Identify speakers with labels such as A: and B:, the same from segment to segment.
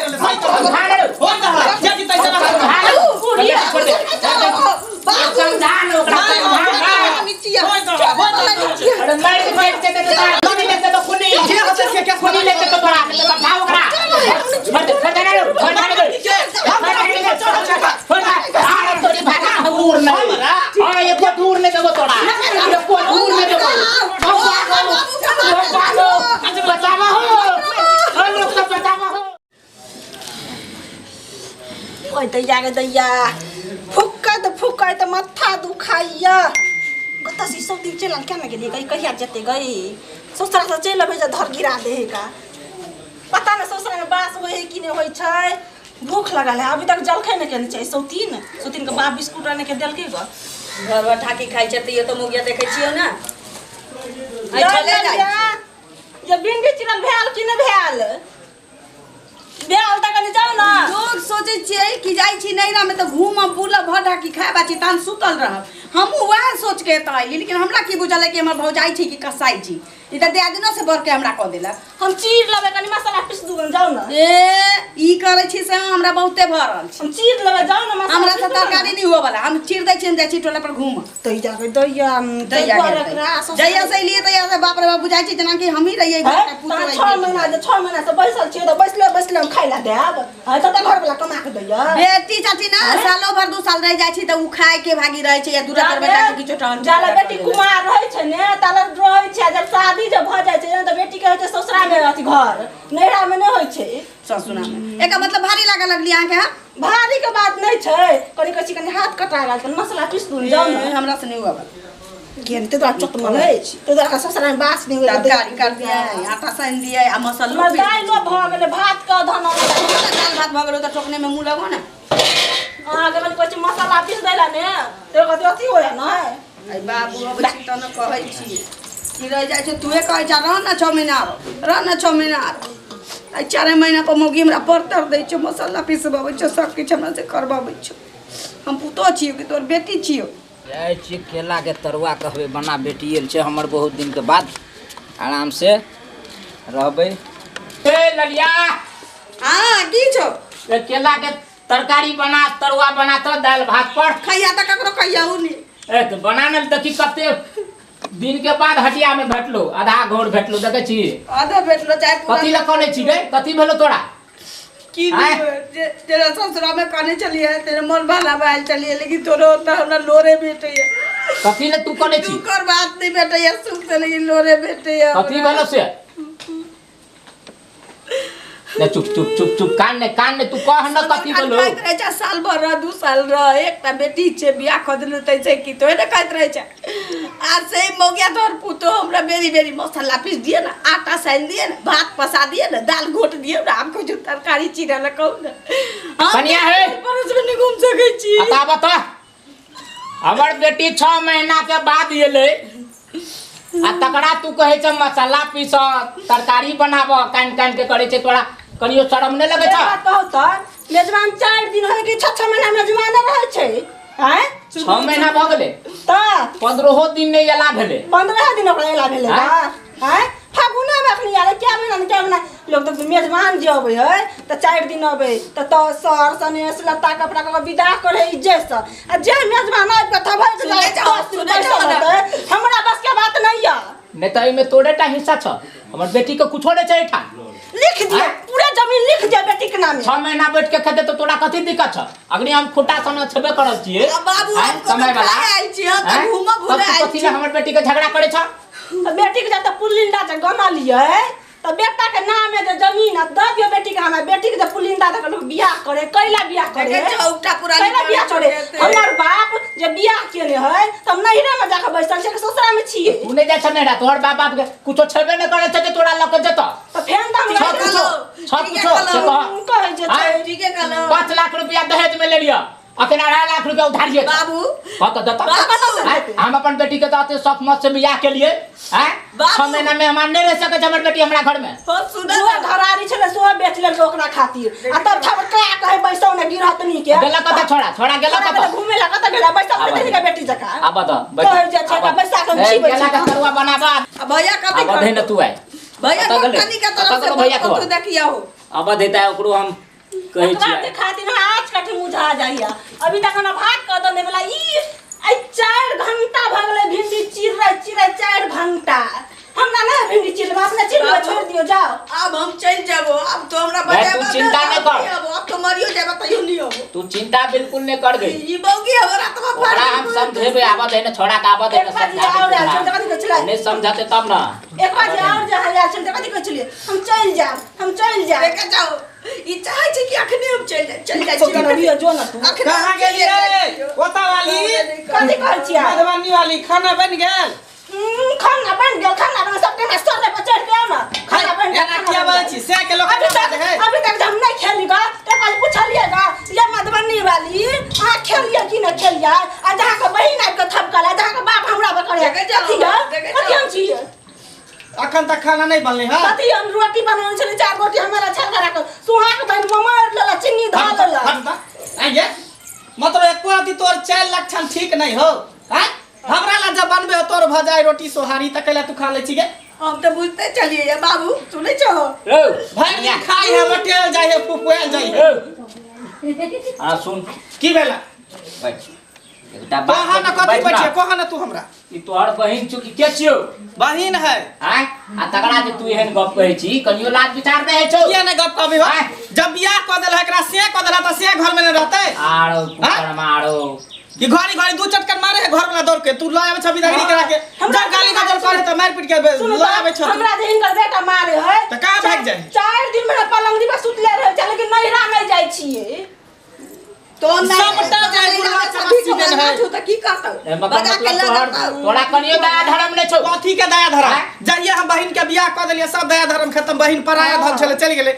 A: रहले साइकिल हो त जे जीतै से भागो पूरी छोड़ दे संधान ओकरा अरे मार के दे कोनी लेते तो खुनी जे होते के क्या खुनी लेते तो बड़ा तो भाग ओकरा तोरी भागा दूर नहीं हां ये को दूर नहीं देबो तोड़ा ये को दूर नहीं देबो बचावा हो हम लोग सब बचावा हो
B: ओए दैया फुक्का त माथा दुखाइया कता से सब दिन चलन क्या के लिए कहिया जते गई ससुरा से चल भेज धर गिरा दे का पता न ससुरा में बास होए कि नहीं होई छै भूख लगल है अभी तक जलखै न केने छै सौतीन के बाप बिस्कुट आने के देलकै ग
C: घरवा ठाकी खाइ छै त ये तो मुगिया देखे छियो ना
B: आई चले जा ये भिंडी चिरल भेल कि न भेल तक नहीं जाओ ना
C: लोग सोचे छिए कि जाई छी नैरा में तो घूम बुला भटा की खाए बाची तान सुतल रह हम वह सोच के त आइली लेकिन हमरा की बुझल है कि हमर भौजाई छी कि कसाई छी ई त दे दिनो से बर के हमरा क देला
B: हम चीर लेबे कनी मसाला पीस दूगन जाओ ना
C: ए ई करे छी से हमरा बहुते भरल छी
B: हम चीर लेबे जाओ ना मसाला
C: हमरा से तरकारी नहीं हो वाला हम चीर दै छी जाई छी टोला पर घूम
B: तई जा के दैया
C: जइया से लिए तइया से बाप रे बाप बुझाई छी जना कि हम ही रहिए घर के पूछ रही
B: 6 महीना से बैसल छी तो बैसले हम खाइला देब है त घर वाला कमा के दैया
C: बेटी चाची ना सालो भर 2 साल रह जाई छी त उ खाए के भागी रहे छै या दूरा कर बेटा के किछो टहन
B: जाला बेटी कुमार रहे छै ने ताले रहे छै जब शादी जब भ जाय छै त बेटी के होय छै ससुरा में रहती घर नैरा में नहीं होय छै
C: ससुरा में एका मतलब भारी लागे लगली आं के
B: भारी के बात नहीं छै कनी हाथ कटा गेल त मसाला पीस दूं जाओ ना
C: हमरा से नहीं हुआ
B: गेंते तो चट मन है तो का ससुरा में बास नहीं होला
C: तरकारी कर दिया आटा सान दिया आ मसाला
B: पीस दाल भ गेले भात का धन
C: दाल भात भ गेलो त ठोकने में मुंह लगो ना
B: आगे मन कोची मसाला पीस देला ने तो कथि अथी होय ना
C: आई बाबू अब छी त न कहै छी कि रह जाय छै तुए कहै छ रह न 6 महीना रह न 6 महीना आई 4 महीना पर मोगी हमरा परतर दै छ मसाला पीसबाबै छ सब किछ हमरा से करबाबै छ हम पुतो छियो कि तोर बेटी छियो
D: जाय छी केला के तरुआ कहबे बना बेटी एल छै हमर बहुत दिन के बाद आराम से रहबै ए ललिया
C: हां की छो
D: ए केला के तरकारी बना तरुआ बना त दाल भात पर
C: खैया त ककरो खैया उनी
D: ए त बनानल त की कते दिन के बाद हटिया में भेटलो आधा घोड़ भेटलो देखे छी
C: आधा भेटलो चाहे पूरा
D: कथि ल कोने छी गे कथि भेलो तोरा
C: की तेरा ससुरा में काने चली है तेरे मन भला बाल चली है लेकिन तोरो त हमरा लोरे बेटे है
D: कथि ल तू कोने छी
C: तू कर बात नहीं बेटे है सुख से लेकिन लोरे बेटे है
D: कथि भेलो से ने चुप कान ने तू कह न कथि बोलो
C: कहत रहे छ साल भर 2 साल रह एकटा बेटी छे बियाह क देलु तै छै कि तोय न कहत रहे छ आ से मोगिया तोर पुतो हमरा बेरी मसाला पीस दिए ना आटा सान दिए ना भात पसा दिए ना दाल घोट दिए ना हमको जो तरकारी चीरा ल कहू ना
D: कनिया है
C: परस में नहीं घूम सकै छी
D: बता हमर बेटी 6 महीना के बाद एले आ तकरा तू कहे छ मसाला पीस तरकारी बनाब कान के करे छ तोरा कनियो शरम नहीं लगे छ
B: बात कहू त मेजबान 4 दिन होय कि 6 महीना मेजबान रहे छै हैं
D: 6 महीना भ गेले
B: त
D: 15 दिन नहीं एला भेले
B: 15 दिन ओकरा एला भेले हैं फागुना में अखनी आले क्या महीना लोग तो मेजबान जे अबै है त 4 दिन अबै त सर सनेस लत्ता कपड़ा के विदा करे इज्जत से आ जे मेजबान आइ के थबै हमरा बस के बात नहीं है
D: नहीं त में तोरेटा हिस्सा छ हमर बेटी के कुछो नहीं छै ठा
B: लिख दिया पूरा जमीन लिख दिया बेटी के नाम
D: 6 महीना बैठ के खेते तो तोरा कथि दिक्कत छ अग्नि हम खुटा सना छबे करल छिए
C: बाबू
D: समय वाला
C: आई छी हम घूम घूम आई
D: कथि ल हमर बेटी के झगड़ा करे छ
B: बेटी के जब पुलिंदा से गना लिए तो बेटा के नाम में जो जमीन है द दियो बेटी के नाम है बेटी के जब पुलिंदा तक लोग बियाह करे कैला बियाह करे
C: चौटा पुरानी
B: कैला बियाह करे हमर बाप जे बियाह केने है त हम नहिरे में जाके बैसल छै ससुरा में छिए
D: तू नहीं जा छ नहिरा तोहर बाप के कुछो छबे न करे छ जे तोरा लक जत
B: तो फेन दाम कहे जे
C: ठीक है कहलो
D: 5 लाख रुपया दहेज में ले लिया अखन 2.5 लाख रुपया उधार लिए
C: बाबू
D: कत दता हम अपन बेटी के दाते शौक मत से बियाह के लिए हैं 6 महीना में हम नहीं रह सके हमर बेटी हमरा घर में
C: बहुत सुंदर
B: वो घरारी छले सो बेच लेल ओकरा खातिर आ तब था का कहे बैसौ ने गिरहतनी के
D: गेला कत छोड़ा गेला कत
B: घूमे ला कत गेला बैसा बेटी के बेटी जका
D: अब द
B: कहे जे छै बैसा के छी
D: गेला का तरुआ बनाबा
C: भैया कथि
D: अब दे न तू आए
C: भैया कथि का तरफ से
D: भैया को
C: देखियो
D: अब देता है ओकरो हम कहै
B: ओकरा के
D: छी
B: खातिर हम आज कटे मुझा जाइया अभी तक ना भात कर दने वाला ई आई 4 घंटा भ गेलै भिंडी चिरै 4 घंटा हमरा ना भिंडी चिरवा अपने चिरवा छोड़ दियो जाओ
C: अब हम चल जाबो अब तो हमरा
D: भाई,
C: बजाबा
D: तू चिंता नहीं कर।
C: अब तो मरियो जाबा तइयो नहीं हो
D: तू चिंता बिल्कुल नहीं कर गई
C: ई बौगी हमरा तो
D: ओकरा हम समझेबे आबा देने छोड़ा के आबा देने
B: एक बार और जा चलते कथि कहै
D: नहीं समझाते तब ना
B: एक बार और जा या चलते कथि कहै हम चल जाब
C: लेके जाओ ई चाहे छै कि अखने हम चल जाय
B: तो रबियो जो ना तू
C: अखने
A: कहाँ गेली रे ओता वाली
B: कथि कहै छियै
A: मधुबनी वाली खाना बन गेल
B: खाना बन गेल खाना बन सबके में सोने पर चढ़ के आओ ना खाना बन गेल
A: एना किया बोलै छी से के लोग
B: अभी तक हम नहीं खेलीगा तो कल पूछलिएगा ये मधुबनी वाली हां खेलिए कि न खेलिए आ जहां के बहिन आके के थपकला जहां के बाप हमरा बकरे कथि हम छी
A: अखन तक खाना नहीं बनले हां
B: कथि हम रोटी बनाने छले 4 रोटी हमारा छलका रख सुहाग बहन ममार लेला चीनी धाल लेला
A: आइए मतलब एको अथी तोर 4 लक्षण ठीक नहीं हो हैं हमरा ला जब बनबे तोर भ जाए रोटी सोहारी त कैला तू खा ले छी गे
C: हम तो बुझते चलिए या बाबू सुनै छो
D: ए
A: भाई खाई है बटेल जाई है फुफुएल जाई है
D: आ सुन
A: की भेला
D: बैठ एकटा
A: कहा न कथि
D: बैठ
A: बचे
D: ना।
A: कहा न तू हमरा
D: ई तोहर बहिन चुकी के छियो
A: बहिन है
D: हैं आ तकरा जे तू एहन गप कहै छी कनियो लाज विचार रहै छौ
A: किया न गप कहबी हो
D: आय।
A: जब बियाह क देला एकरा से क देला त से घर में न रहते
D: आरो कुकर मारो
A: कि घड़ी घड़ी दू चटकन मारे है घर वाला दौड़ के तू लाए छबी दागरी करा के
B: हमरा
A: जब गाली गजल करे त मार पीट के लाए छ
B: हमरा जे हिनकर बेटा मारे है
A: त कहां भाग जाए
B: 4 दिन में पलंग दिबा सुतले रहे छै लेकिन नैरा नहीं जाय छिए
C: तो
A: सबटा जाय बुढ़वा चमस्ती देन है
C: तो की कहतौ
D: ए मतलब तोहर तोरा कनियो दया धर्म नै छौ
A: कथी के दया धर्म जहिया हम बहिन के बियाह क देलिए सब दया धर्म खत्म बहिन पराया धन चले चल गेले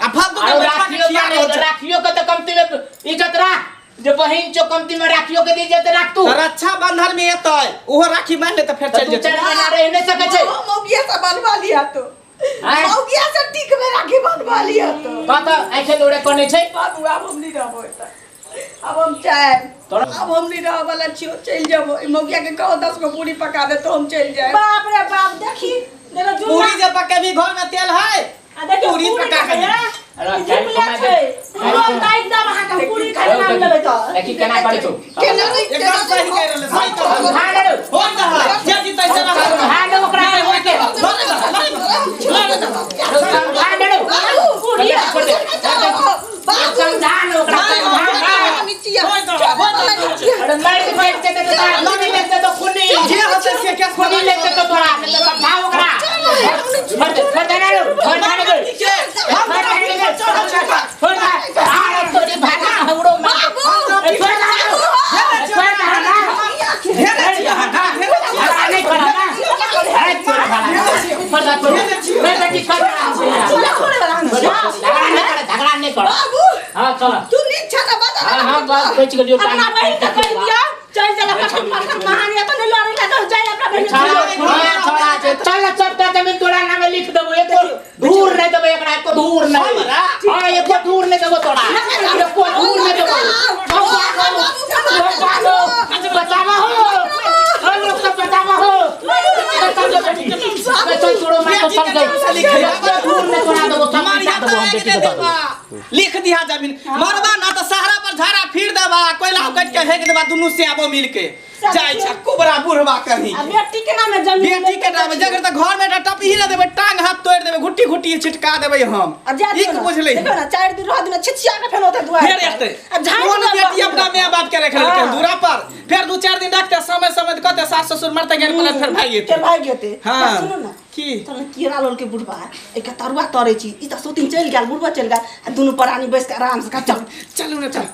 A: आ फालतू के
D: आरो
A: बैठा के खिया रहल छै
D: राखियो के त कमती में इज्जत राख जे बहिन चो कमती में राखियो के इज्जत राख तू
A: रक्षा बंधन में एतै ओहो राखी मान ले त फेर चल
D: तू
A: जेतै
D: 4 महीना रह नहीं सके छै
C: मौगिया से बनवा लिया तो
D: आय।
C: मौगिया से टिक में राखी बनवा लिया तो
D: कत आखे लोड़े कोने छै
C: बाबू अब हम नहीं रहबो अब हम चाहे
D: तोरा-
C: अब हम नहीं रह वाला छियो चल जाबो ई मौगिया के कहो 10 को पूरी पका दे तो हम चल जाए
B: बाप रे बाप देखी देखो जुमला
A: पूरी जे पके भी घर में तेल है
B: आ देखियो
A: पूरी
B: पूरी
A: पका के
B: पका
D: अरे
B: है
D: काहे
B: जुमला
D: कमाइ
B: छै
D: दे?
B: रोज दाइ दा वहां का पूरी खाए नाम लेबे त
D: देखी केना करै छौ
C: केना नहीं
A: एकदम सही कह रहले सही कह रहले
D: खा ले
A: हो रहा जे जीतै से रहा
D: खा ले ओकरा में होय के खा ले
B: पूरी
D: छोड़ दे समझा ले ओकरा अरे मार के बैठ के तो तार नहीं लेते तो खूनी
A: जे होते से के
D: खूनी लेते तो तोरा नहीं तो समझा ओकरा छोड़ दे ना छोड़ दे छोड़ दे आ तोरी भागा हमरो में छोड़ नहीं करा ना अरे छोड़ भागा छोड़ मैं बेटी कर झगड़ा नहीं कर हां चल
C: तू नहीं छना बता
D: हां हां बस बेच के
B: अपना बहन के कह दिया चल चल अपना कहानी तो नहीं लड़े तो जाए अपना बहन
D: छोड़ा चल सबटा जमीन तोरा नाम लिख देबो एको दूर नहीं देबो एकरा एको दूर नहीं हां एको दूर नहीं देबो तोरा एको दूर नहीं देबो बचावा हो हम लोग सब बचावा हो चल छोड़ो मैं तो सब गई एको दूर नहीं तोरा देबो सब मिटा देबो हम बेटी के
A: लिख दिया जमीन मरबा ना तो सहारा पर झाड़ा फिर देबा कोयला कट के हेक देबा दुनु से आबो मिल के जाय छ कुबरा बुढ़वा कहीं
B: अब बेटी के नाम में जमीन
A: बेटी के नाम जगर त घर में टप ही न देबे टांग हाथ तोड़ देबे घुट्टी घुट्टी छिटका देबे हम
B: अब जा
A: ई के बुझले
B: देखो ना 4 दिन रह दिन छिछिया के फेन होते दुआ
A: फिर एते कौन बेटी अपना मां बाप के रख लेके दूरा पर फिर 2-4 दिन रखते समय समय कहते सास ससुर मरते गन पलट फिर भाई
B: के भाग गेते
A: हाँ।
B: सुनो ना
A: की
B: तने कीड़ा लोल के बुढ़वा एक तरुआ तरे छी ई त सोतिन चल गेल बुढ़वा चल गेल आ दुनु प्राणी बैस के आराम से चल
A: चलू ना चल